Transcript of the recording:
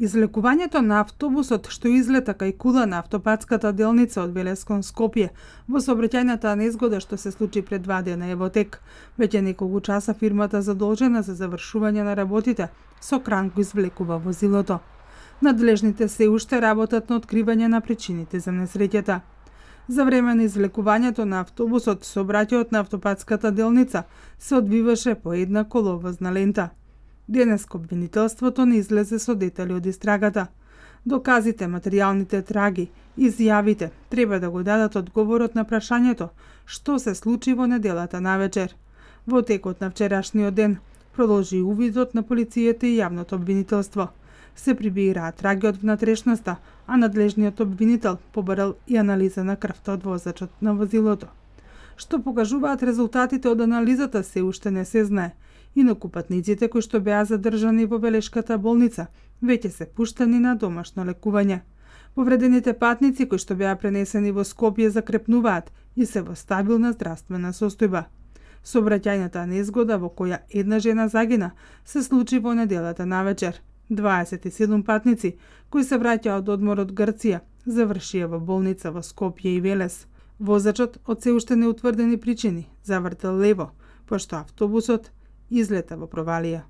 Излекувањето на автобусот што излета кај кула на автопатската делница од Велес кон Скопје во сообраќајната незгода што се случи пред 2 дена е во тек. Веќе неколку часа фирмата задолжена за завршување на работите со кран го извлекува возилото. Надлежните се уште работат на откривање на причините за несреќата. За време на извлекувањето на автобусот, сообраќајот на автопатската делница се одвиваше по една коловозна лента. Денеска обвинителството не излезе со детали од истрагата. Доказите, материјалните траги, изјавите треба да го дадат одговорот на прашањето што се случи во неделата навечер. Во текот на вчерашниот ден продолжи увидот на полицијата и јавното обвинителство. Се прибираат траги од внатрешноста, а надлежниот обвинител побарал и анализа на крвта од возачот на возилото. Што покажуваат резултатите од анализата се уште не се знае. Инаку патниците кои што беа задржани во Велешката болница веќе се пуштени на домашно лекување. Повредените патници кои што беа пренесени во Скопје закрепнуваат и се во стабилна здравствена состојба. Сообраќајната незгода во која една жена загина се случи во неделата навечер. 27 патници кои се враќаа од одмор од Грција завршија во болница во Скопје и Велес. Возачот од се уште неутврдени причини завртел лево, пошто автобусот излета во провалија.